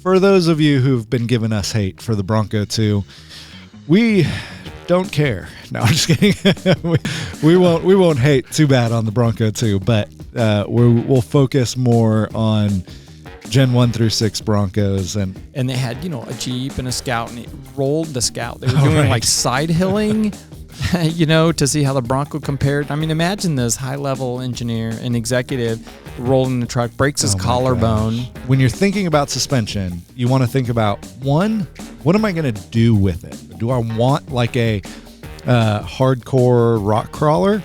for those of you who've been giving us hate for the Bronco II, we don't care. No, I'm just kidding. we won't hate too bad on the Bronco II, but we'll focus more on Gen 1 through 6 Broncos. And they had, a Jeep and a Scout, and it rolled the Scout. They were doing like side hilling, to see how the Bronco compared. I mean, imagine this high-level engineer and executive rolling the truck, breaks his collarbone. When you're thinking about suspension, you want to think about, one, what am I going to do with it? Do I want like a hardcore rock crawler?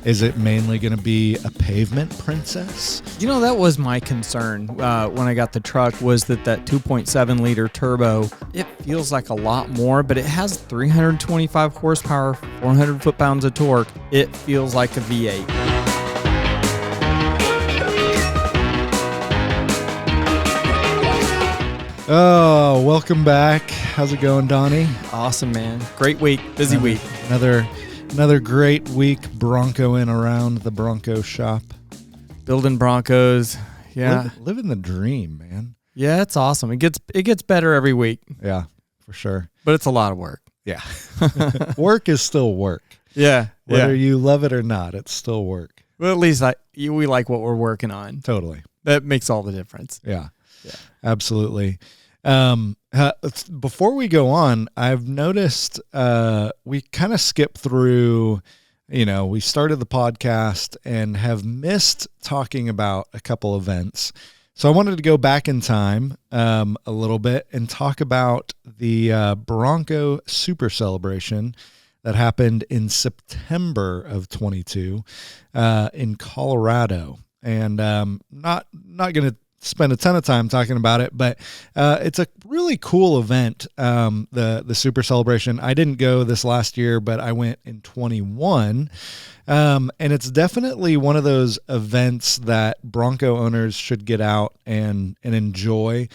Is it mainly going to be a pavement princess? That was my concern when I got the truck, was that 2.7 liter turbo, it feels like a lot more, but it has 325 horsepower, 400 foot-pounds of torque. It feels like a V8. Oh, welcome back. How's it going, Donnie? Awesome, man. Great week. Busy week. Another great week broncoing around the Bronco shop. Building Broncos. Yeah. Living the dream, man. Yeah, it's awesome. It gets better every week. Yeah, for sure. But it's a lot of work. Yeah. Work is still work. Yeah. Whether you love it or not, it's still work. Well, at least we like what we're working on. Totally. That makes all the difference. Yeah. Absolutely. Before we go on, I've noticed we kind of skipped through, we started the podcast and have missed talking about a couple events. So I wanted to go back in time a little bit and talk about the Bronco Super Celebration that happened in September of 22 in Colorado. And not going to spend a ton of time talking about it, but it's a really cool event, the Super Celebration. I didn't go this last year, but I went in 21, and it's definitely one of those events that Bronco owners should get out and enjoy,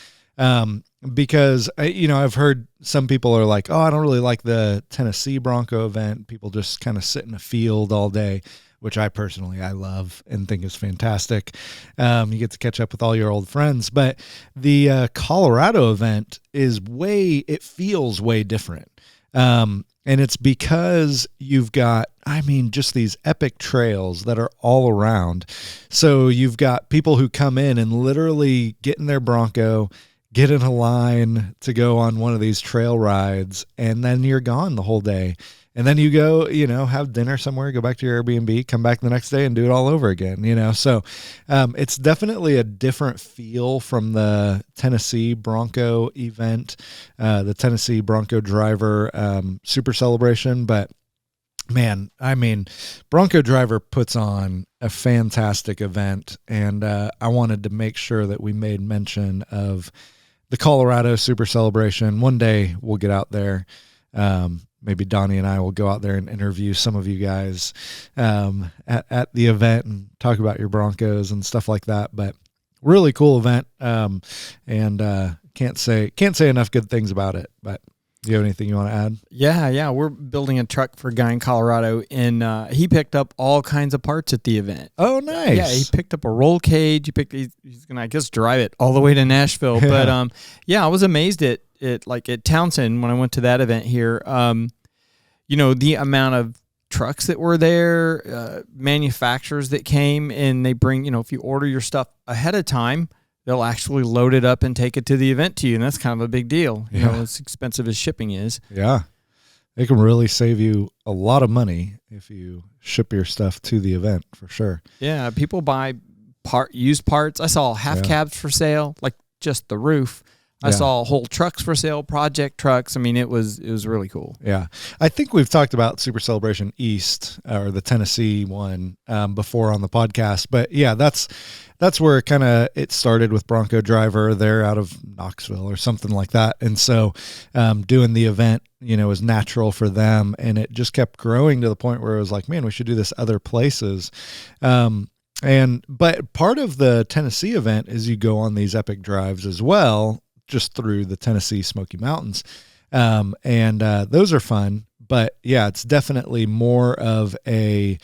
because I've heard some people are like, oh, I don't really like the Tennessee Bronco event. People just kind of sit in a field all day, which I love and think is fantastic. You get to catch up with all your old friends, but the Colorado event it feels way different. And it's because you've got, just these epic trails that are all around. So you've got people who come in and literally get in their Bronco, get in a line to go on one of these trail rides, and then you're gone the whole day. And then you go, have dinner somewhere, go back to your Airbnb, come back the next day and do it all over again, So it's definitely a different feel from the Tennessee Bronco event, the Tennessee Bronco Driver Super Celebration. But, man, Bronco Driver puts on a fantastic event. And I wanted to make sure that we made mention of the Colorado Super Celebration. One day we'll get out there. Maybe Donnie and I will go out there and interview some of you guys at the event and talk about your Broncos and stuff like that. But really cool event, and can't say enough good things about it. But do you have anything you want to add? Yeah. We're building a truck for a guy in Colorado, and he picked up all kinds of parts at the event. Oh, nice. Yeah, he picked up a roll cage. He's gonna, I guess, drive it all the way to Nashville. Yeah. But I was amazed at Townsend when I went to that event here. The amount of trucks that were there, manufacturers that came, and they bring, if you order your stuff ahead of time, they'll actually load it up and take it to the event to you. And that's kind of a big deal. As expensive as shipping is. Yeah. It can really save you a lot of money if you ship your stuff to the event, for sure. Yeah. People buy used parts. I saw half cabs for sale, like just the roof. I saw whole trucks for sale, project trucks. It was really cool. Yeah. I think we've talked about Super Celebration East, or the Tennessee one, before on the podcast. But yeah, that's where it started with Bronco Driver. They're out of Knoxville or something like that. And so doing the event, was natural for them. And it just kept growing to the point where it was like, man, we should do this other places. But part of the Tennessee event is you go on these epic drives as well, just through the Tennessee Smoky Mountains. Those are fun, but yeah, it's definitely more of a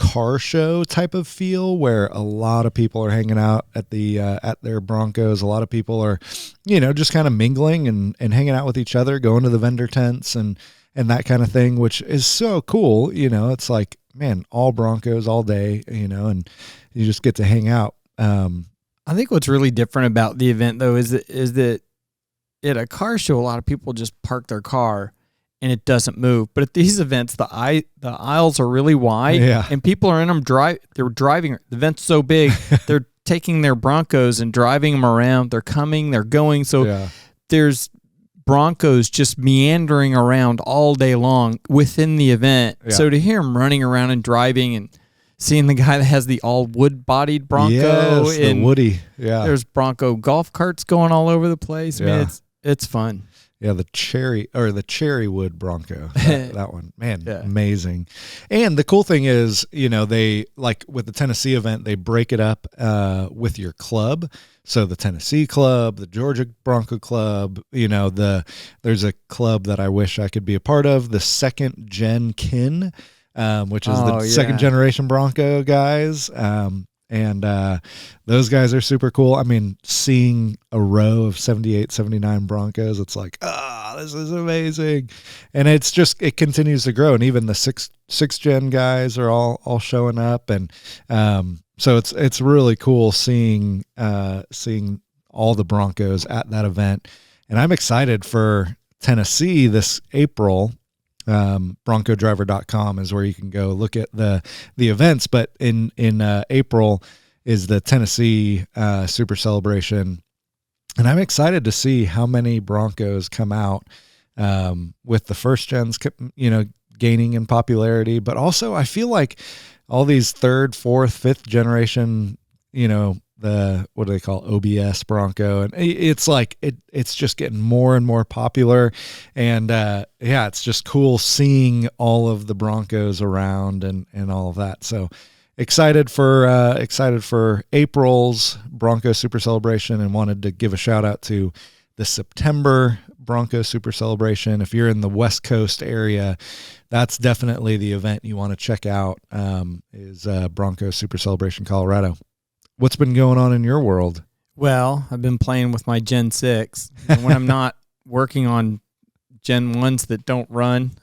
car show type of feel where a lot of people are hanging out at their Broncos. A lot of people are, just kind of mingling and hanging out with each other, going to the vendor tents and that kind of thing, which is so cool. It's like, man, all Broncos all day, and you just get to hang out. I think what's really different about the event though is that at a car show, a lot of people just park their car and it doesn't move. But at these events, the aisles are really wide, and people are in them. They're driving. The event's so big, they're taking their Broncos and driving them around. They're coming, they're going. So there's Broncos just meandering around all day long within the event. Yeah. So to hear them running around and driving and seeing the guy that has the all wood-bodied Bronco, the Woody, there's Bronco golf carts going all over the place. I mean, it's fun. Yeah, the cherry wood Bronco, that one, man, amazing. And the cool thing is, they, like with the Tennessee event, they break it up with your club. So the Tennessee club, the Georgia Bronco club, there's a club that I wish I could be a part of, the Second Gen Kin, which is the second generation Bronco guys. And those guys are super cool. I mean, seeing a row of 78, 79 Broncos, it's like, this is amazing. And it continues to grow. And even the six gen guys are all showing up. And so it's really cool seeing all the Broncos at that event. And I'm excited for Tennessee this April. BroncoDriver.com is where you can go look at the events, but in April is the Tennessee Super Celebration, and I'm excited to see how many Broncos come out with the first gens, gaining in popularity, but also I feel like all these third, fourth, fifth generation, the, what do they call OBS Bronco, and it's like it's just getting more and more popular, and it's just cool seeing all of the Broncos around and all of that. So excited for April's Bronco Super Celebration, and wanted to give a shout out to the September Bronco Super Celebration. If you're in the West Coast area, that's definitely the event you want to check out, is Bronco Super Celebration Colorado. What's been going on in your world? Well, I've been playing with my Gen 6. And when I'm not working on Gen 1s that don't run,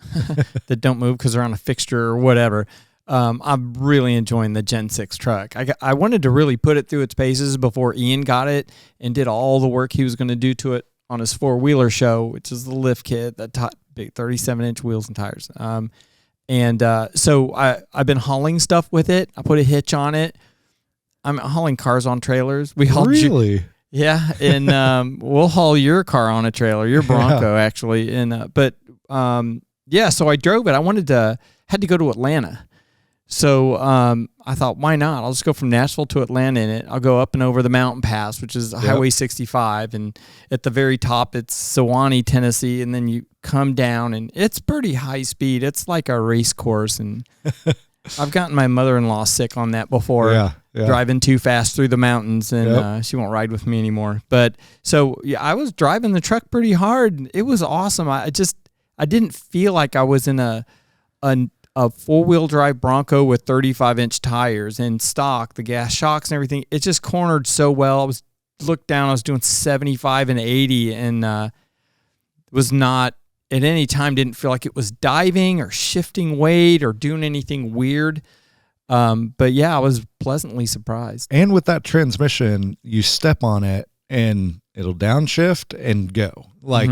that don't move because they're on a fixture or whatever, I'm really enjoying the Gen 6 truck. I wanted to really put it through its paces before Ian got it and did all the work he was going to do to it on his four-wheeler show, which is the lift kit, the big 37-inch wheels and tires. So I've been hauling stuff with it. I put a hitch on it. I'm hauling cars on trailers. We haul really, and we'll haul your car on a trailer, your Bronco actually. And so I drove it. Had to go to Atlanta, so I thought, why not? I'll just go from Nashville to Atlanta in it. I'll go up and over the mountain pass, which is Highway 65, and at the very top it's Sewanee, Tennessee, and then you come down, and it's pretty high speed. It's like a race course, and I've gotten my mother-in-law sick on that before. Driving too fast through the mountains, and she won't ride with me anymore. But so I was driving the truck pretty hard. It was awesome. I didn't feel like I was in a four-wheel drive Bronco with 35-inch tires and stock, the gas shocks and everything. It just cornered so well. I looked down. I was doing 75 and 80, and was not at any time, didn't feel like it was diving or shifting weight or doing anything weird. But yeah, I was pleasantly surprised. And with that transmission, you step on it and it'll downshift and go. Like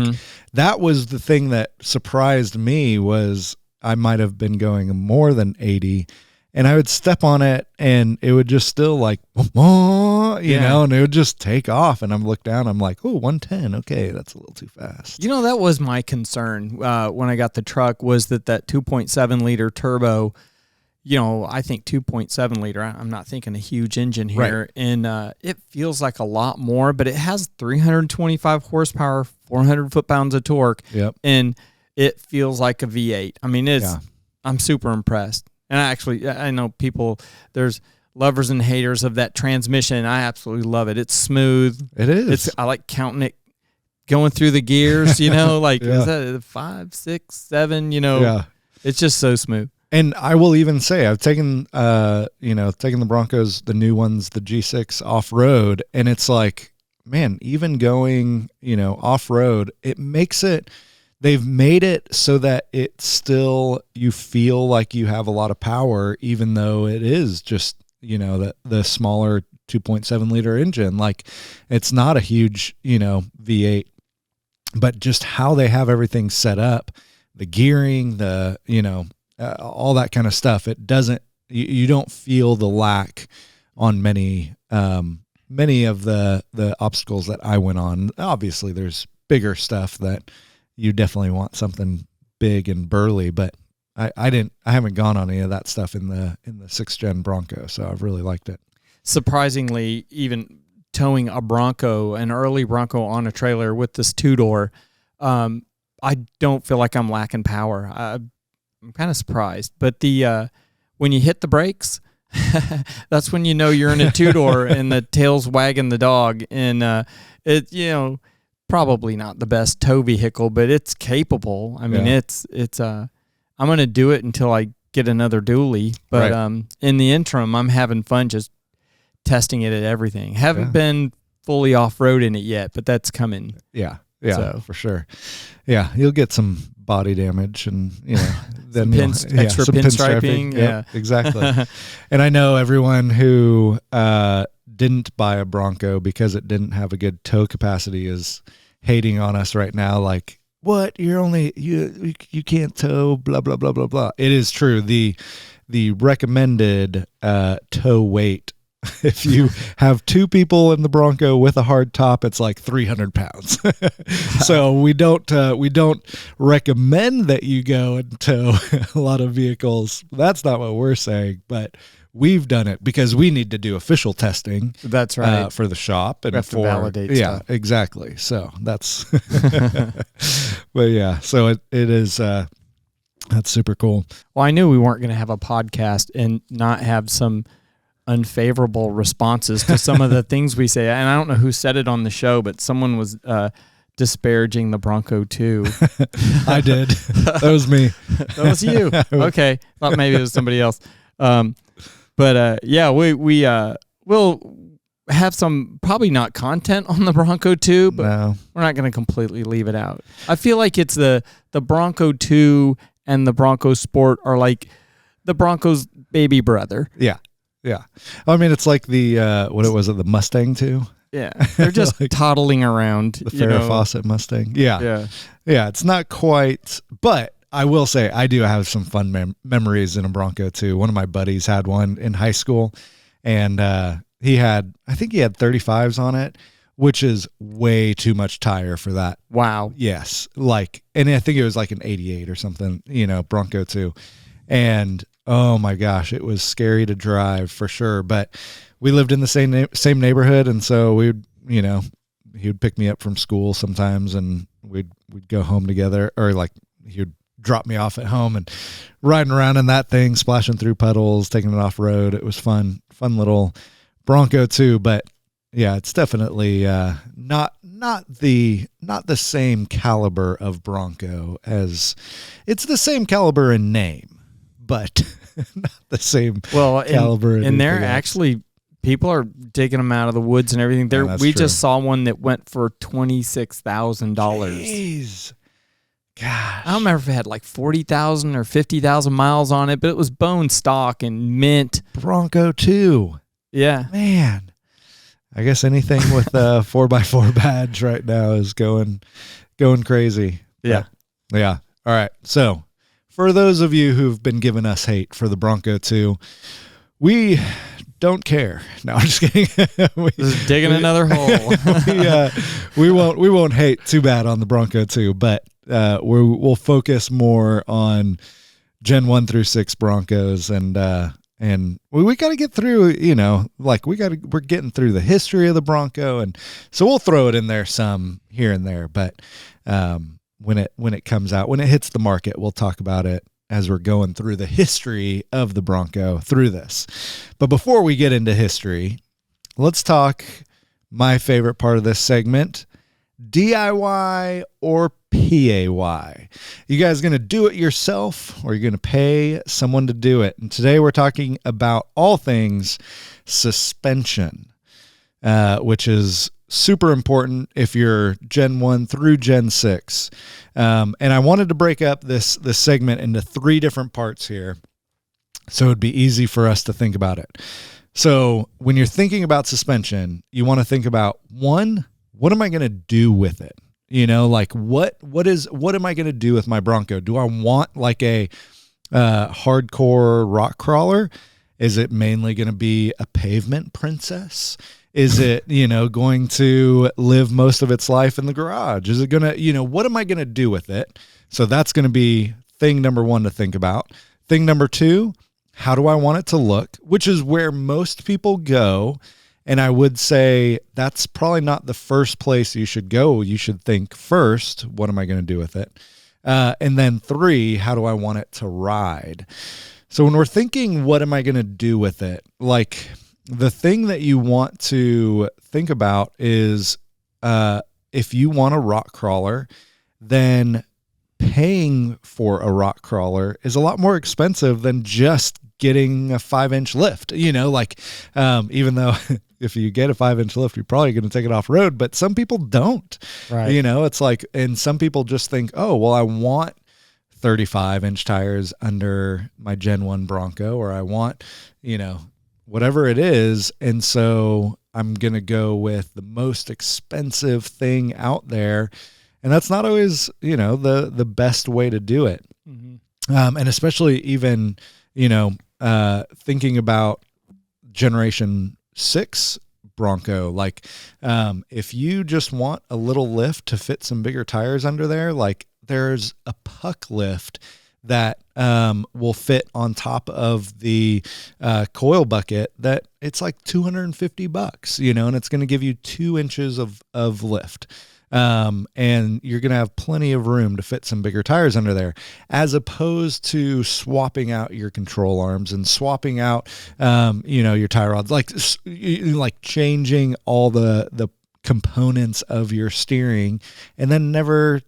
that was the thing that surprised me, was I might have been going more than 80, and I would step on it and it would just still like, you know, and it would just take off. And I'm look down, I'm like, oh, 110. Okay. That's a little too fast. That was my concern when I got the truck, was that 2.7 liter turbo, I think 2.7 liter, I'm not thinking a huge engine here. Right. And it feels like a lot more, but it has 325 horsepower, 400 foot-pounds of torque. Yep. And it feels like a V8. I mean, I'm super impressed. And I know there's lovers and haters of that transmission. I absolutely love it. It's smooth. It is. I like counting it going through the gears, like is that 5, 6, 7, It's just so smooth. And I will even say I've taken taken the Broncos, the new ones, the G6 off-road, and it's like, man, even going, off-road, they've made it so that it still, you feel like you have a lot of power, even though it is just, the smaller 2.7 liter engine. Like, it's not a huge, V8, but just how they have everything set up, the gearing, all that kind of stuff. It doesn't, you don't feel the lack on many of the obstacles that I went on. Obviously there's bigger stuff that you definitely want something big and burly, but I haven't gone on any of that stuff in the 6th gen Bronco. So I've really liked it. Surprisingly, even towing a Bronco, an early Bronco on a trailer with this 2-door, I don't feel like I'm lacking power. I'm kind of surprised, but when you hit the brakes, that's when you know you're in a 2-door and the tail's wagging the dog. And it, probably not the best tow vehicle, but it's capable. I mean, it's I'm gonna do it until I get another dually. But right. In the interim, I'm having fun just testing it at everything. Haven't been fully off-road in it yet, but that's coming. Yeah, for sure. Yeah, you'll get some body damage and then extra pinstriping. Yeah, exactly. And I know everyone who didn't buy a Bronco because it didn't have a good tow capacity is hating on us right now. Like, what? You're only you can't tow. Blah blah blah blah blah. It is true. The recommended tow weight, if you have 2 people in the Bronco with a hard top, it's like 300 pounds. So we don't recommend that you go and tow a lot of vehicles. That's not what we're saying, but we've done it because we need to do official testing. That's right. For the shop and we have to validate stuff. Exactly. So that's, but yeah, so it is, that's super cool. Well, I knew we weren't going to have a podcast and not have some unfavorable responses to some of the things we say. And I don't know who said it on the show, but someone was disparaging the Bronco II. I did. That was me. That was you. Okay. Thought maybe it was somebody else. But we'll have some, probably not content on the Bronco II, but we're not going to completely leave it out. I feel like it's the Bronco II and the Bronco Sport are like the Bronco's baby brother. Yeah. Yeah. I mean, it's like the, the Mustang too? Yeah. They're just like toddling around. The Farrah Fawcett Mustang. Yeah. Yeah. Yeah. It's not quite, but I will say I do have some fun memories in a Bronco too. One of my buddies had one in high school, and I think he had 35s on it, which is way too much tire for that. Wow. Yes. And I think it was like an 88 or something, Bronco II. And oh my gosh, it was scary to drive for sure. But we lived in the same neighborhood, and so he would pick me up from school sometimes, and we'd go home together, or like he would drop me off at home and riding around in that thing, splashing through puddles, taking it off road. It was fun little Bronco too. But yeah, it's definitely not the same caliber of Bronco as it's the same caliber in name, but not the same caliber. And they're actually, people are digging them out of the woods and everything. We just saw one that went for $26,000. Jeez. Gosh. I don't remember if it had like 40,000 or 50,000 miles on it, but it was bone stock and mint. Bronco II. Yeah. Man. I guess anything with a 4x4 badge right now is going crazy. Yeah. But, yeah. All right. So, for those of you who've been giving us hate for the Bronco II, we don't care. No, I'm just kidding. Just digging another hole. we won't hate too bad on the Bronco II, but we'll focus more on Gen 1 through 6 Broncos, and we got to get through, we're getting through the history of the Bronco, and so we'll throw it in there some here and there, but when it comes out, when it hits the market, we'll talk about it as we're going through the history of the Bronco through this. But before we get into history, let's talk my favorite part of this segment, DIY or PAY. You guys going to do it yourself, or you're going to pay someone to do it? And today we're talking about all things suspension, which is super important if you're Gen 1 through Gen 6. And I wanted to break up this segment into 3 different parts here, so it'd be easy for us to think about it. So when you're thinking about suspension, you want to think about, 1, what am I going to do with it? Like what am I going to do with my Bronco? Do I want like a hardcore rock crawler? Is it mainly going to be a pavement princess? Is it, going to live most of its life in the garage? Is it going to, what am I going to do with it? So that's going to be thing number 1 to think about. Thing number 2, how do I want it to look? Which is where most people go. And I would say that's probably not the first place you should go. You should think first, what am I going to do with it? And then 3, how do I want it to ride? So when we're thinking, what am I going to do with it? Like the thing that you want to think about is if you want a rock crawler, then paying for a rock crawler is a lot more expensive than just getting a 5-inch lift, even though if you get a 5-inch lift, you're probably going to take it off road, but some people don't, right? It's like, and some people just think, oh, well, I want 35-inch tires under my Gen 1 Bronco, or I want, whatever it is. And so I'm going to go with the most expensive thing out there. And that's not always, the best way to do it. Mm-hmm. And especially even, thinking about Generation 6 Bronco, like if you just want a little lift to fit some bigger tires under there, like there's a puck lift that will fit on top of the coil bucket that it's like $250, and it's going to give you 2 inches of lift. And you're going to have plenty of room to fit some bigger tires under there, as opposed to swapping out your control arms and swapping out, your tie rods, like changing all the components of your steering, and then never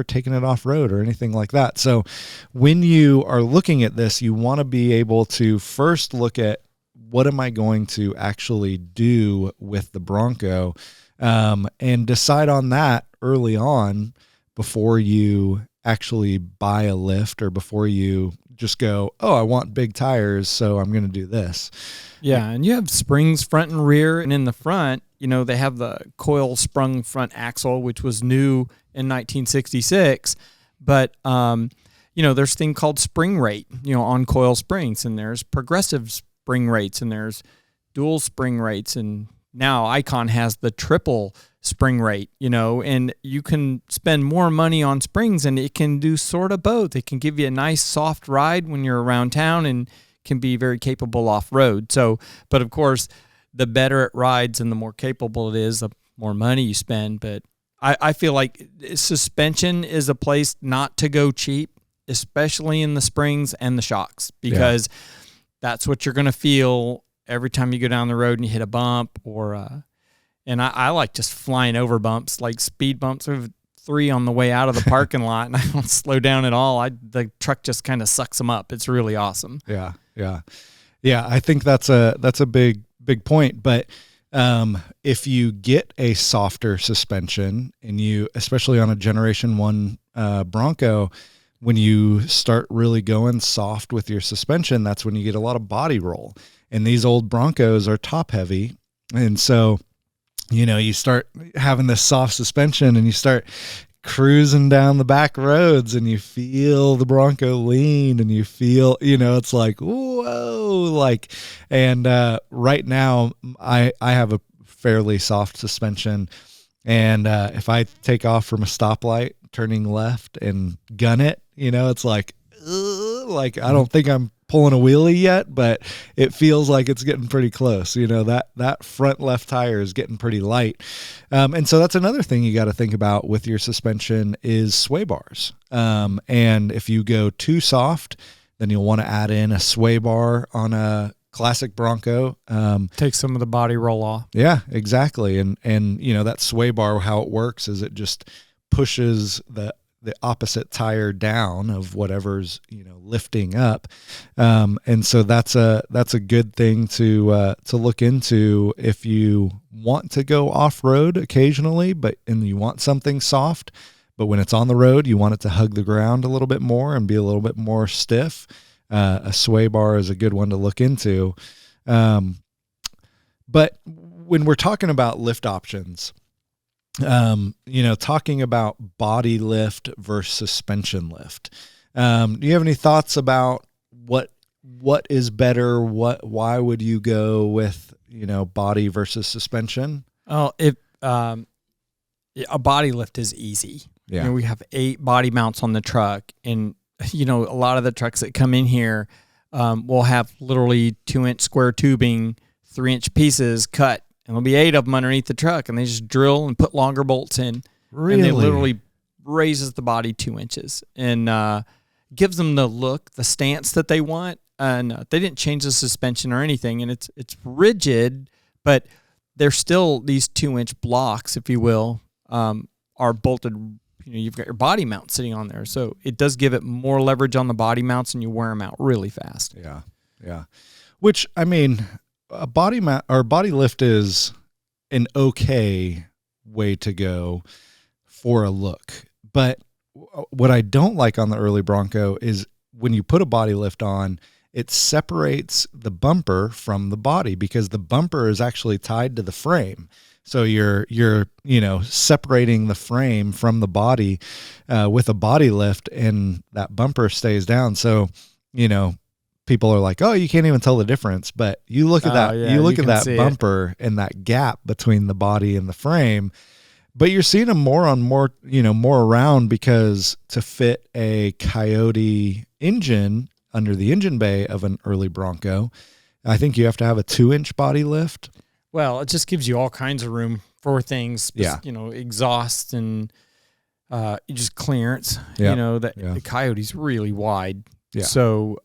taking it off road or anything like that. So when you are looking at this, you want to be able to first look at, what am I going to actually do with the Bronco? And decide on that early on before you actually buy a lift, or before you just go, oh, I want big tires, so I'm going to do this. Yeah, and you have springs front and rear, and in the front, they have the coil sprung front axle, which was new in 1966. But, there's a thing called spring rate, on coil springs, and there's progressive spring rates, and there's dual spring rates, and now Icon has the triple spring rate, and you can spend more money on springs, and it can do sort of both. It can give you a nice soft ride when you're around town, and can be very capable off-road. So, but of course, the better it rides and the more capable it is, the more money you spend. But I feel like suspension is a place not to go cheap, especially in the springs and the shocks, because that's what you're going to feel every time you go down the road and you hit a bump, or and I like just flying over bumps, like speed bumps. I have 3 on the way out of the parking lot, and I don't slow down at all. The truck just kind of sucks them up. It's really awesome. Yeah. I think that's a big point. But if you get a softer suspension, and you, especially on a Generation 1 Bronco, when you start really going soft with your suspension, that's when you get a lot of body roll. And these old Broncos are top heavy. And so, you start having this soft suspension, and you start cruising down the back roads, and you feel the Bronco lean, and you feel, it's like, whoa, and right now I have a fairly soft suspension. And if I take off from a stoplight, turning left and gun it, it's like I don't think I'm pulling a wheelie yet, but it feels like it's getting pretty close. That front left tire is getting pretty light. And so that's another thing you got to think about with your suspension is sway bars. And if you go too soft, then you'll want to add in a sway bar on a classic Bronco. Take some of the body roll off. Yeah, exactly. And that sway bar, how it works is it just pushes the the opposite tire down of whatever's, lifting up. And so that's a good thing to look into if you want to go off-road occasionally, and you want something soft, but when it's on the road, you want it to hug the ground a little bit more and be a little bit more stiff. A sway bar is a good one to look into. But when we're talking about lift options, talking about body lift versus suspension lift, do you have any thoughts about what is better? Why would you go with, body versus suspension? Oh, a body lift is easy. Yeah. We have 8 body mounts on the truck, and a lot of the trucks that come in here will have literally 2-inch square tubing, 3-inch pieces cut, and there'll be 8 of them underneath the truck, and they just drill and put longer bolts in. Really? And they literally raises the body 2 inches and gives them the look, the stance that they want. And they didn't change the suspension or anything, and it's rigid, but they're still these 2-inch blocks, if you will, are bolted. You've got your body mount sitting on there, so it does give it more leverage on the body mounts, and you wear them out really fast. Yeah. Which, I mean, a body mount or body lift is an okay way to go for a look. But what I don't like on the early Bronco is when you put a body lift on, it separates the bumper from the body, because the bumper is actually tied to the frame. So you're separating the frame from the body with a body lift, and that bumper stays down. So, people are like, "Oh, you can't even tell the difference." But you look at that, you look at that bumper and that gap between the body and the frame. But you're seeing them more around, because to fit a Coyote engine under the engine bay of an early Bronco, I think you have to have a 2-inch body lift. Well, it just gives you all kinds of room for things. Yeah. Exhaust and just clearance. Yeah. The Coyote's really wide. Yeah. So,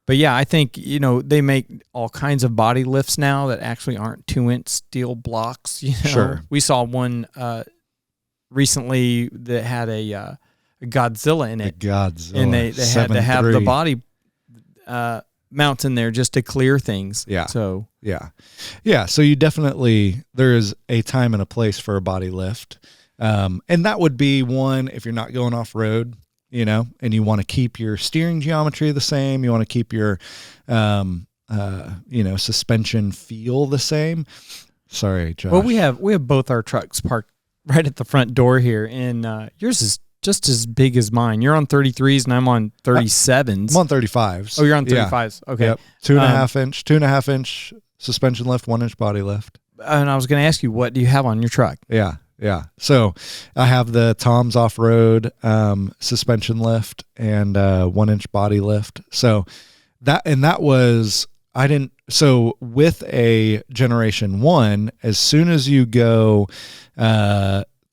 but yeah, I think, they make all kinds of body lifts now that actually aren't 2-inch steel blocks. Sure. We saw one recently that had a Godzilla in it. And they had to have the body mounts in there just to clear things. Yeah. So yeah. So you definitely, there is a time and a place for a body lift. And that would be one, if you're not going off road, and you want to keep your steering geometry the same, you want to keep your, suspension feel the same. Sorry, Josh. Well, we have both our trucks parked right at the front door here, and yours is just as big as mine. You're on 33s and I'm on 37s. I'm on 35s. Oh, you're on 35s. Yeah. Okay. Yep. 2.5 inch suspension lift, 1-inch body lift. And I was going to ask you, what do you have on your truck? Yeah. So I have the Tom's Offroad suspension lift and 1-inch body lift. So so with a Generation 1, as soon as you go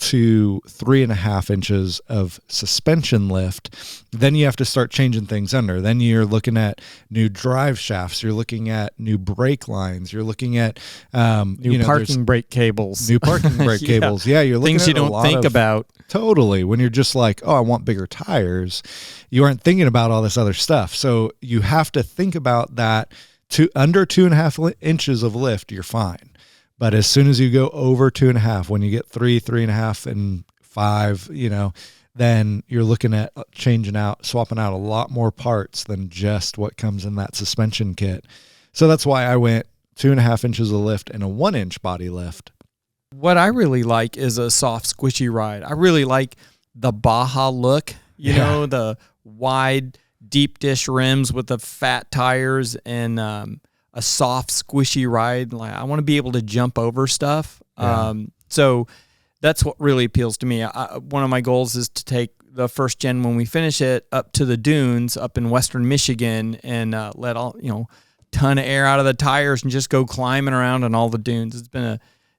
to 3.5 inches of suspension lift, then you have to start changing things under. Then you're looking at new drive shafts. You're looking at new brake lines. You're looking at new parking brake cables. New parking brake cables. Yeah, you're looking things at you don't think about. Totally. When you're just like, oh, I want bigger tires, you aren't thinking about all this other stuff. So you have to think about that. Under 2.5 inches of lift, you're fine. But as soon as you go over 2.5, when you get 3.5, and 5, then you're looking at swapping out a lot more parts than just what comes in that suspension kit. So that's why I went 2.5 inches of lift and a 1-inch body lift. What I really like is a soft, squishy ride. I really like the Baja look, the wide, deep dish rims with the fat tires and a soft, squishy ride. Like, I want to be able to jump over stuff. Yeah. So that's what really appeals to me. One of my goals is to take the first gen, when we finish it, up to the dunes up in western Michigan and let all, ton of air out of the tires and just go climbing around on all the dunes.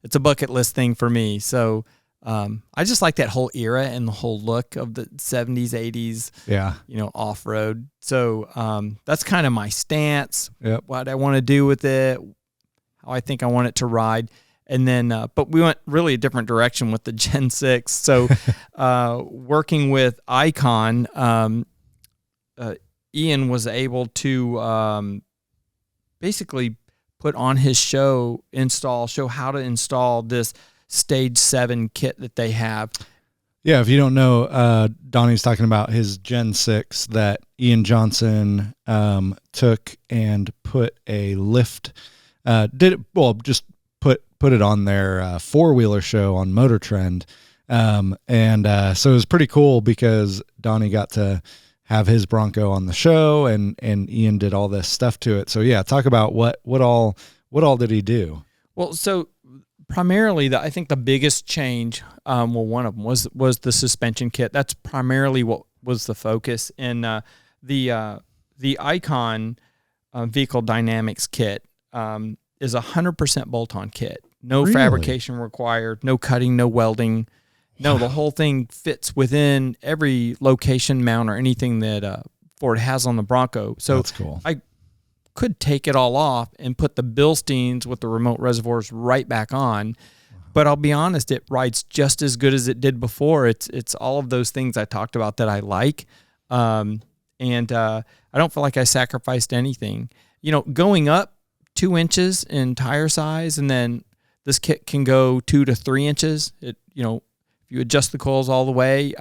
It's a bucket list thing for me. So I just like that whole era and the whole look of the 70s, 80s, off-road. So that's kind of my stance, Yep. what I want to do with it, how I think I want it to ride. And then, but we went really a different direction with the Gen 6. So working with Icon, Ian was able to basically put on his show how to install this Stage 7 kit that they have. Yeah, if you don't know, Donnie's talking about his Gen 6 that Ian Johnson took and put a lift, just put it on their four-wheeler show on Motor Trend. So it was pretty cool because Donnie got to have his Bronco on the show and Ian did all this stuff to it. So yeah, talk about what all did he do? Well, so primarily, I think the biggest change, one of them was the suspension kit. That's primarily what was the focus. And the Icon Vehicle Dynamics kit is 100% bolt-on kit. No fabrication required, no cutting, no welding. No, the whole thing fits within every location mount or anything that Ford has on the Bronco. So that's cool. I could take it all off and put the Bilsteins with the remote reservoirs right back on. But I'll be honest, it rides just as good as it did before. It's all of those things I talked about that I like. I don't feel like I sacrificed anything. Going up 2 inches in tire size, and then this kit can go 2 to 3 inches. If you adjust the coils all the way,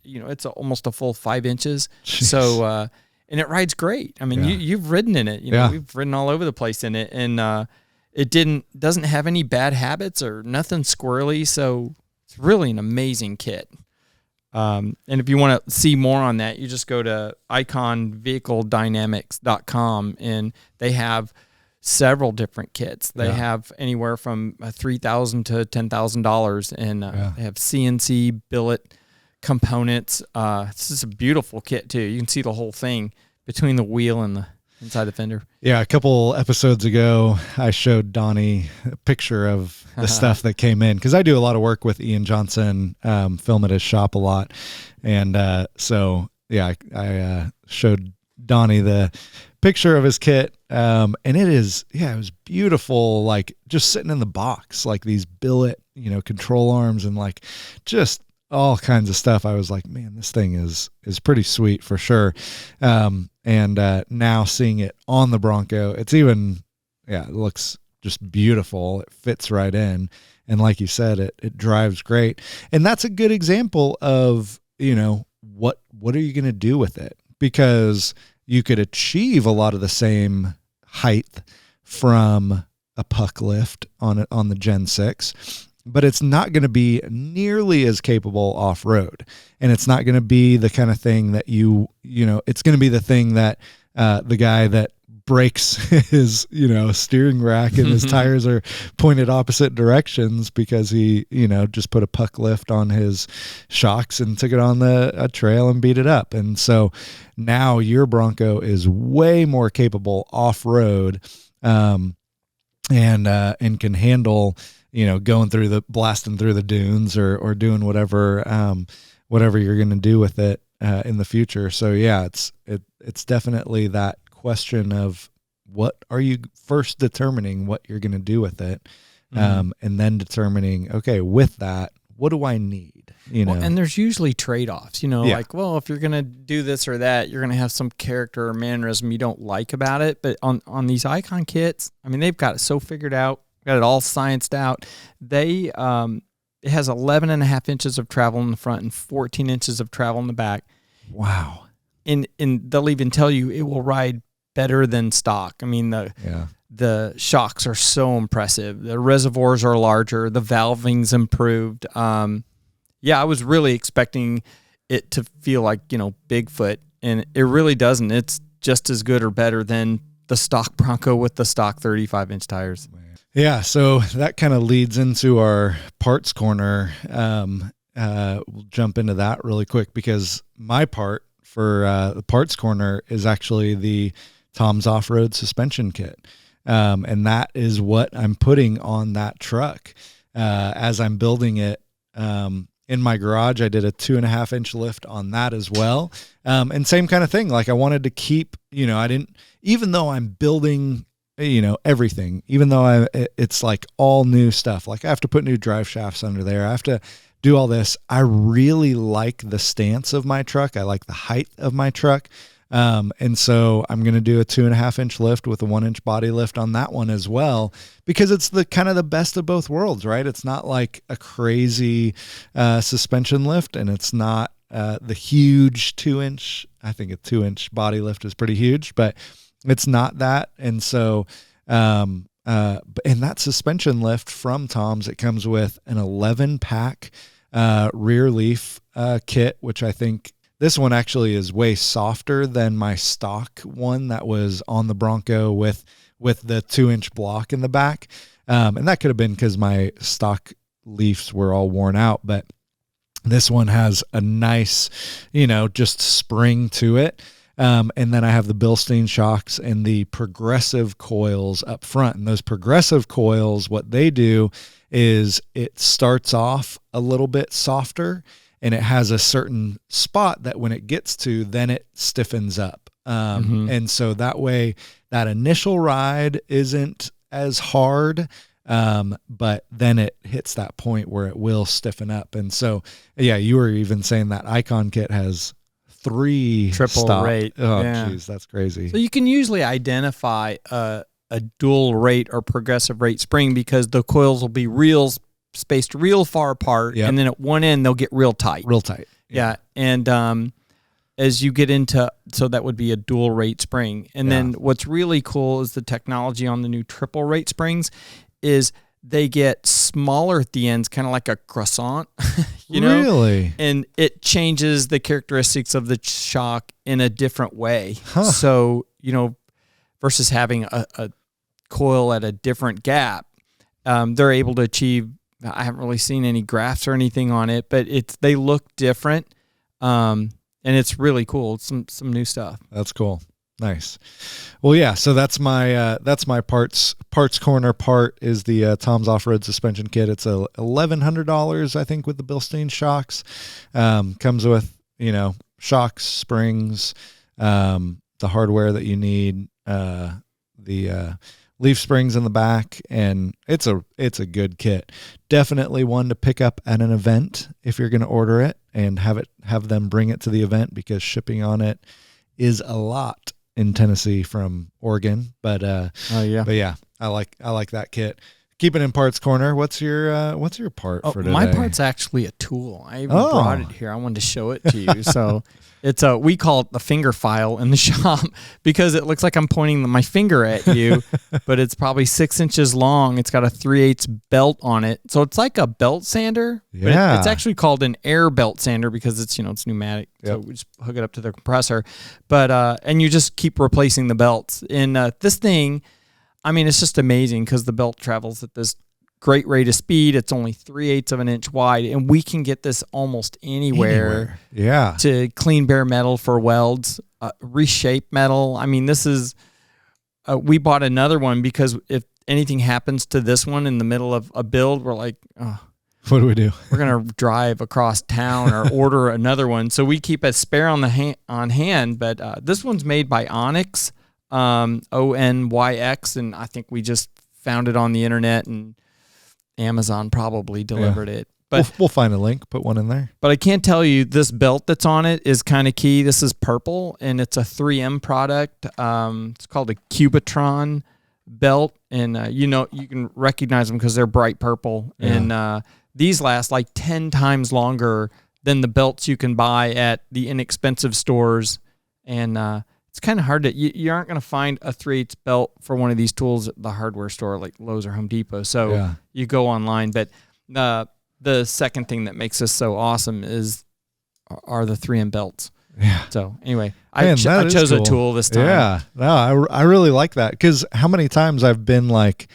it's almost a full 5 inches. Jeez. So, and it rides great. I mean, you've ridden in it. We've ridden all over the place in it, and it doesn't have any bad habits or nothing squirrely. So it's really an amazing kit. And if you want to see more on that, you just go to iconvehicledynamics.com, and they have several different kits. They have anywhere from $3,000 to $10,000, and they have CNC billet components. This is a beautiful kit too. You can see the whole thing between the wheel and the inside the fender. Yeah, a couple episodes ago, I showed Donnie a picture of the stuff that came in, because I do a lot of work with Ian Johnson, film at his shop a lot, and I showed Donnie the picture of his kit, and it was beautiful, like just sitting in the box, like these billet control arms and like just all kinds of stuff. I was like, man, this thing is pretty sweet for sure. Now seeing it on the Bronco, it's even it looks just beautiful. It fits right in, and like you said, it drives great. And that's a good example of what are you going to do with it, because you could achieve a lot of the same height from a puck lift on the Gen 6, but it's not going to be nearly as capable off-road. And it's not going to be the kind of thing that it's going to be the thing that the guy that breaks his, steering rack and his tires are pointed opposite directions because he, just put a puck lift on his shocks and took it on a trail and beat it up. And so now your Bronco is way more capable off-road, and can handle, blasting through the dunes or doing whatever you're going to do with it in the future. So yeah, it's definitely that question of what are you first determining what you're going to do with it, and then determining, okay, with that, what do I need? And there's usually trade-offs, like, well, if you're going to do this or that, you're going to have some character or mannerism you don't like about it. But on these Icon kits, I mean, they've got it so figured out, got it all scienced out. It has 11 and a half inches of travel in the front and 14 inches of travel in the back. Wow. And they'll even tell you it will ride better than stock. I mean, the shocks are so impressive. The reservoirs are larger. The valving's improved. I was really expecting it to feel like, Bigfoot, and it really doesn't. It's just as good or better than the stock Bronco with the stock 35-inch tires. Yeah, so that kind of leads into our parts corner. We'll jump into that really quick, because my part for the parts corner is actually the Tom's Offroad suspension kit. And that is what I'm putting on that truck as I'm building it. In my garage, I did a 2.5 inch lift on that as well. And same kind of thing. Like, I wanted to keep, even though I'm building everything, even though it's like all new stuff. Like I have to put new drive shafts under there. I have to do all this. I really like the stance of my truck. I like the height of my truck. And so I'm going to do a 2.5 inch lift with a 1 inch body lift on that one as well, because it's the kind of the best of both worlds, right? It's not like a crazy, suspension lift, and it's not, the huge 2 inch. I think a 2 inch body lift is pretty huge, but it's not that. And so, and that suspension lift from Tom's, it comes with an 11 pack, rear leaf, kit, which I think this one actually is way softer than my stock one that was on the Bronco with the 2 inch block in the back. And that could have been because my stock leafs were all worn out, but this one has a nice, just spring to it. And then I have the Bilstein shocks and the progressive coils up front. And those progressive coils, what they do is it starts off a little bit softer, and it has a certain spot that when it gets to, then it stiffens up. And so that way that initial ride isn't as hard, but then it hits that point where it will stiffen up. And so, yeah, you were even saying that Icon kit has 3 triple stop. rate. Oh, yeah. geez, that's crazy. So you can usually identify a dual rate or progressive rate spring because the coils will be spaced real far apart, and then at one end they'll get real tight. Real tight. Yeah. And as you get into, so that would be a dual rate spring. And then what's really cool is the technology on the new triple rate springs is they get smaller at the ends, kind of like a croissant, Really? And it changes the characteristics of the shock in a different way. So, versus having a coil at a different gap, they're able to achieve, I haven't really seen any graphs or anything on it, but they look different. And it's really cool. It's some new stuff. That's cool. Nice. Well, yeah. So that's my parts corner part is the Tom's Offroad suspension kit. It's $1,100, I think, with the Bilstein shocks. Comes with shocks, springs, the hardware that you need, the leaf springs in the back, and it's a good kit. Definitely one to pick up at an event if you're going to order it and have them bring it to the event, because shipping on it is a lot in Tennessee from Oregon. But yeah, I like that kit. Keep it in parts corner. What's your part for today? My part's actually a tool. I even brought it here. I wanted to show it to you. So it's we call it the finger file in the shop because it looks like I'm pointing my finger at you, but it's probably 6 inches long. It's got a 3/8 belt on it. So it's like a belt sander. Yeah. But it's actually called an air belt sander because it's pneumatic. Yep. So we just hook it up to the compressor. But and you just keep replacing the belts. And this thing, I mean, it's just amazing because the belt travels at this great rate of speed. It's only 3/8 of an inch wide, and we can get this almost anywhere. Yeah. To clean bare metal for welds, reshape metal. I mean, this is, we bought another one because if anything happens to this one in the middle of a build, we're like, oh, what do we do? We're going to drive across town or order another one. So we keep a spare on hand, but this one's made by Onyx. ONYX, and I think we just found it on the internet, and Amazon probably delivered it. But we'll find a link, put one in there. But I can't tell you, this belt that's on it is kind of key. This is purple, and it's a 3M product. It's called a Cubitron belt, and you can recognize them because they're bright purple. Yeah. And these last like 10 times longer than the belts you can buy at the inexpensive stores, and it's kind of hard to, you aren't going to find a 3/8 belt for one of these tools at the hardware store like Lowe's or Home Depot. So you go online. But the second thing that makes this so awesome are the 3M belts. Yeah. So anyway, I chose a tool this time. Yeah. No, I really like that, because how many times I've been like,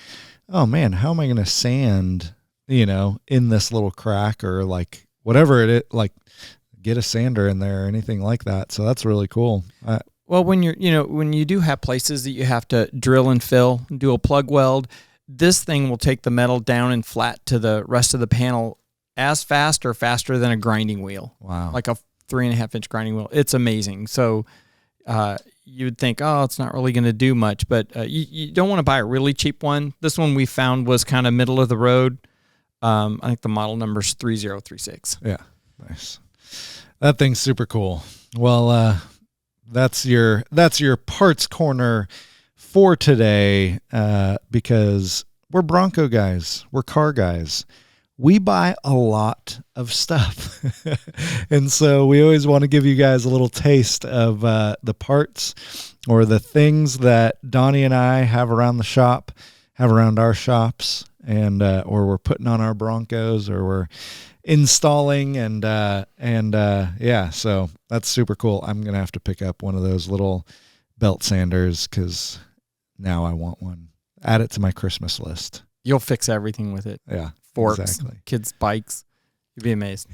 oh man, how am I going to sand, in this little crack or like whatever it is, like get a sander in there or anything like that. So that's really cool. Well, when when you do have places that you have to drill and fill, do a plug weld, this thing will take the metal down and flat to the rest of the panel as fast or faster than a grinding wheel. Wow. Like a 3.5 inch grinding wheel. It's amazing. So, you would think, oh, it's not really going to do much, but you don't want to buy a really cheap one. This one we found was kind of middle of the road. I think the model number is 3036. Yeah, nice. That thing's super cool. Well, that's your parts corner for today, because we're Bronco guys, we're car guys. We buy a lot of stuff. And so we always want to give you guys a little taste of the parts or the things that Donnie and I have around the shop, have around our shops, and or we're putting on our Broncos, or we're installing, and yeah, so that's super cool. I'm going to have to pick up one of those little belt sanders because now I want one. Add it to my Christmas list. You'll fix everything with it. Yeah. Forks, exactly. Kids' bikes. You'd be amazed.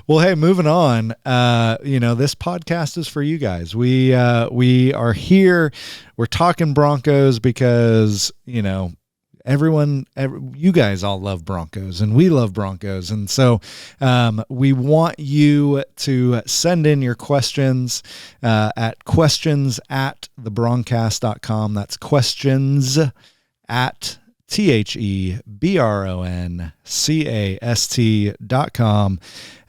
Well, hey, moving on. This podcast is for you guys. We are here. We're talking Broncos because, you guys all love Broncos, and we love Broncos. And so we want you to send in your questions at questions@thebroncast.com. That's questions at THEBRONCAST.com.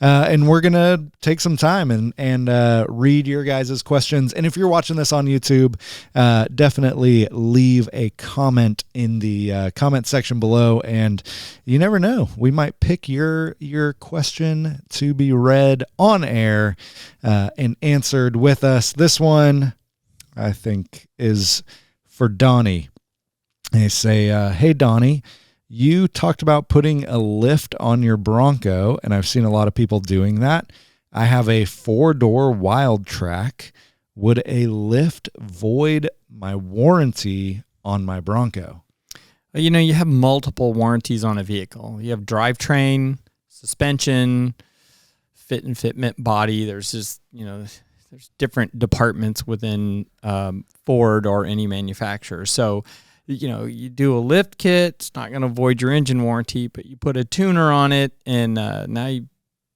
And we're going to take some time and read your guys' questions. And if you're watching this on YouTube, definitely leave a comment in the comment section below. And you never know, we might pick your question to be read on air and answered with us. This one, I think, is for Donnie. They say, hey, Donnie, you talked about putting a lift on your Bronco, and I've seen a lot of people doing that. I have a 4-door Wild Track. Would a lift void my warranty on my Bronco? You have multiple warranties on a vehicle. You have drivetrain, suspension, fit and fitment body. There's just, there's different departments within Ford or any manufacturer. So, you do a lift kit, it's not going to void your engine warranty, but you put a tuner on it, and now you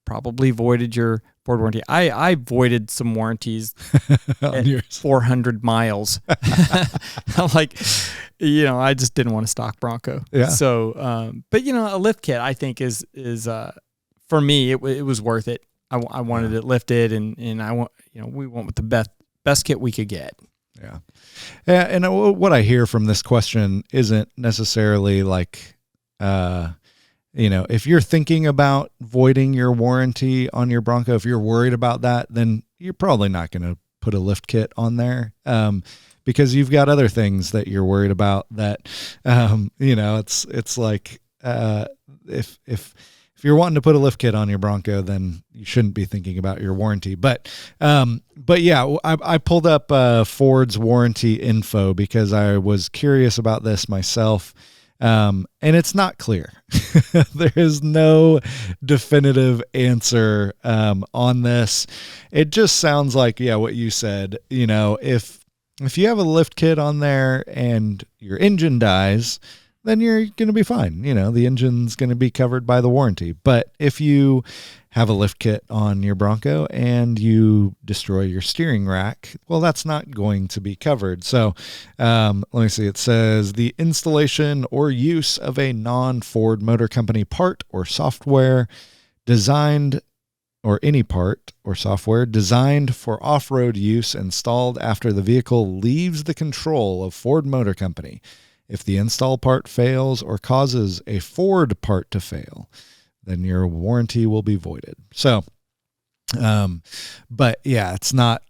probably voided your Ford warranty. I voided some warranties at 400 miles. I'm like, I just didn't want a stock Bronco. Yeah. So, but a lift kit I think is for me it was worth it. I wanted it lifted, and I want we went with the best kit we could get. Yeah. And what I hear from this question isn't necessarily like, if you're thinking about voiding your warranty on your Bronco, if you're worried about that, then you're probably not going to put a lift kit on there, because you've got other things that you're worried about that, it's like, if you're wanting to put a lift kit on your Bronco, then you shouldn't be thinking about your warranty. But yeah, I pulled up Ford's warranty info because I was curious about this myself. And it's not clear. There is no definitive answer on this. It just sounds like, what you said. If you have a lift kit on there and your engine dies, then you're going to be fine. The engine's going to be covered by the warranty. But if you have a lift kit on your Bronco and you destroy your steering rack, well, that's not going to be covered. So let me see. It says the installation or use of a non-Ford Motor Company part or software designed, or any part or software designed for off-road use installed after the vehicle leaves the control of Ford Motor Company. If the install part fails or causes a Ford part to fail, then your warranty will be voided. So, but yeah, it's not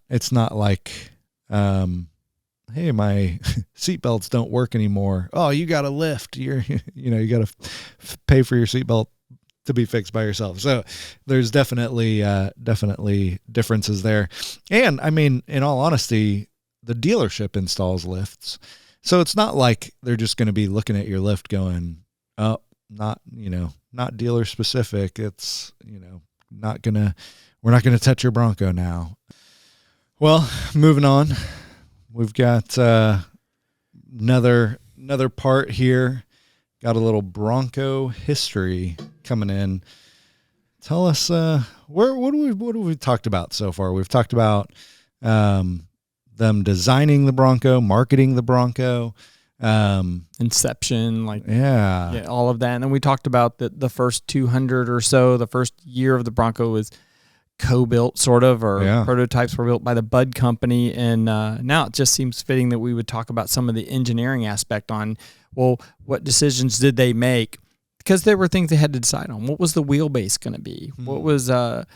like, hey, my seatbelts don't work anymore. Oh, you got to lift. You got to pay for your seatbelt to be fixed by yourself. So there's definitely differences there. And I mean, in all honesty, the dealership installs lifts. So it's not like they're just going to be looking at your lift going, oh, not dealer specific. It's, we're not going to touch your Bronco now. Well, moving on, we've got another part here. Got a little Bronco history coming in. Tell us what have we talked about so far? We've talked about them designing the Bronco, marketing the Bronco, inception, like yeah, all of that. And then we talked about the first 200 or so, the first year of the Bronco was co-built sort of, or prototypes were built by the Bud Company. And now it just seems fitting that we would talk about some of the engineering aspect on, well, what decisions did they make? Because there were things they had to decide on. What was the wheelbase going to be? What was the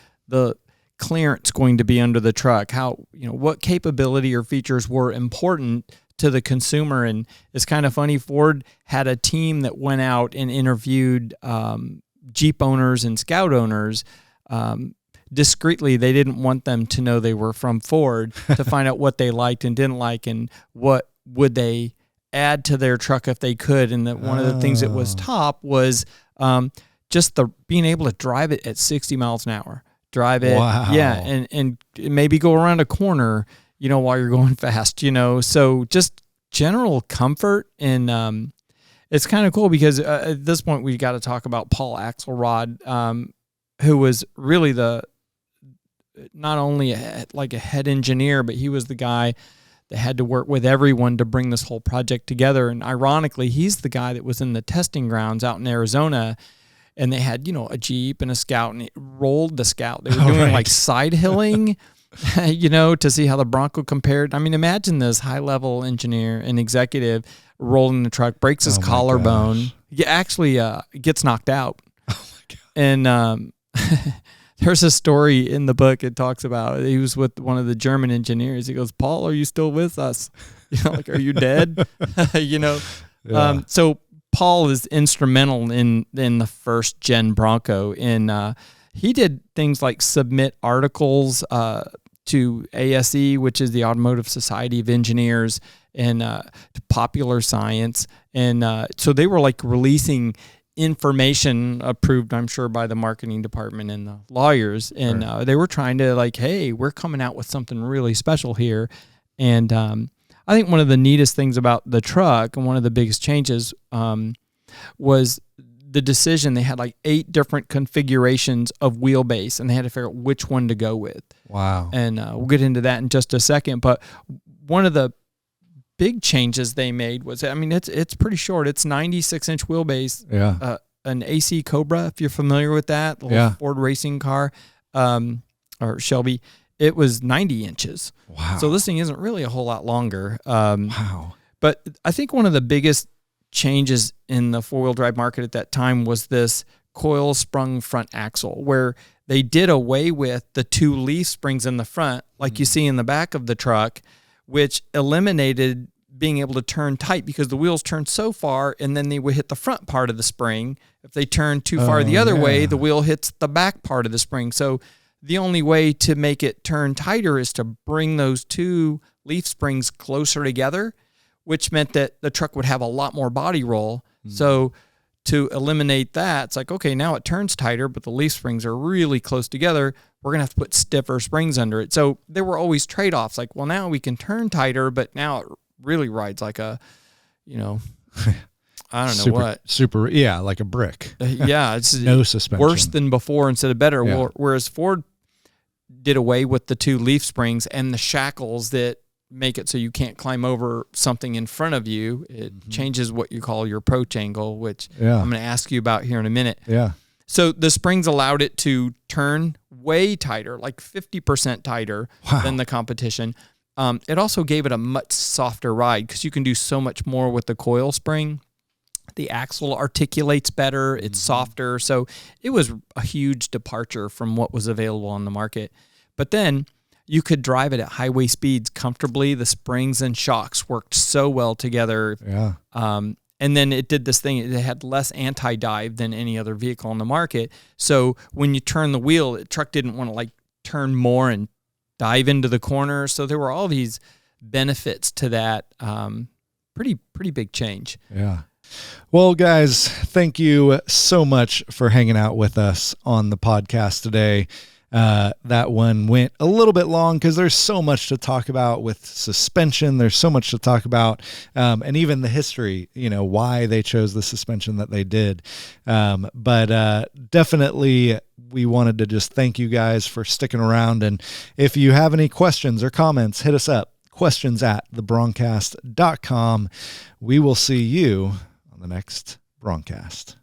clearance going to be under the truck? How, what capability or features were important to the consumer? And it's kind of funny, Ford had a team that went out and interviewed Jeep owners and Scout owners discreetly. They didn't want them to know they were from Ford to find out what they liked and didn't like, and what would they add to their truck if they could. And that one of the things that was top was just the being able to drive it at 60 miles an hour. Drive it, and maybe go around a corner, while you're going fast, So just general comfort, and it's kind of cool because at this point we got to talk about Paul Axelrod, who was really not only a head engineer, but he was the guy that had to work with everyone to bring this whole project together. And ironically, he's the guy that was in the testing grounds out in Arizona. And they had, a Jeep and a Scout, and it rolled the Scout. They were doing like side hilling, to see how the Bronco compared. I mean, imagine this high-level engineer and executive rolling the truck, breaks his collarbone. He actually gets knocked out. Oh my God. And there's a story in the book. It talks about, he was with one of the German engineers. He goes, "Paul, are you still with us? Are you dead?" So Paul is instrumental in the first gen Bronco, and he did things like submit articles to ASE, which is the Automotive Society of Engineers, and to Popular Science, and so they were like releasing information approved, I'm sure, by the marketing department and the lawyers, and they were trying to hey, we're coming out with something really special here, and I think one of the neatest things about the truck, and one of the biggest changes, was the decision. They had 8 different configurations of wheelbase, and they had to figure out which one to go with. Wow. And we'll get into that in just a second. But one of the big changes they made was, it's pretty short. It's 96-inch wheelbase. Yeah. An AC Cobra, if you're familiar with that, the little Ford racing car, or Shelby. It was 90 inches. Wow. So this thing isn't really a whole lot longer. Wow. But I think one of the biggest changes in the four-wheel drive market at that time was this coil-sprung front axle, where they did away with the 2 leaf springs in the front, like you see in the back of the truck, which eliminated being able to turn tight because the wheels turned so far, and then they would hit the front part of the spring. If they turn too far the other way, the wheel hits the back part of the spring. So the only way to make it turn tighter is to bring those 2 leaf springs closer together, which meant that the truck would have a lot more body roll. So to eliminate that, it's okay, now it turns tighter, but the leaf springs are really close together. We're going to have to put stiffer springs under it. So there were always trade-offs. Well, now we can turn tighter, but now it really rides like a, I don't know what. Like a brick. It's no suspension. Worse than before instead of better. Yeah. Whereas Ford did away with the 2 leaf springs and the shackles that make it so you can't climb over something in front of you. It changes what you call your approach angle, which I'm going to ask you about here in a minute. Yeah. So the springs allowed it to turn way tighter, like 50% tighter than the competition. It also gave it a much softer ride because you can do so much more with the coil spring. The axle articulates better. It's softer. So it was a huge departure from what was available on the market. But then you could drive it at highway speeds comfortably. The springs and shocks worked so well together. Yeah. And then it did this thing. It had less anti-dive than any other vehicle on the market. So when you turn the wheel, the truck didn't want to turn more and dive into the corner. So there were all these benefits to that. Pretty big change. Yeah. Well, guys, thank you so much for hanging out with us on the podcast today. That one went a little bit long because there's so much to talk about with suspension. There's so much to talk about, and even the history, why they chose the suspension that they did. But definitely we wanted to just thank you guys for sticking around. And if you have any questions or comments, hit us up. questions@thebroncast.com. We will see you on the next Broncast.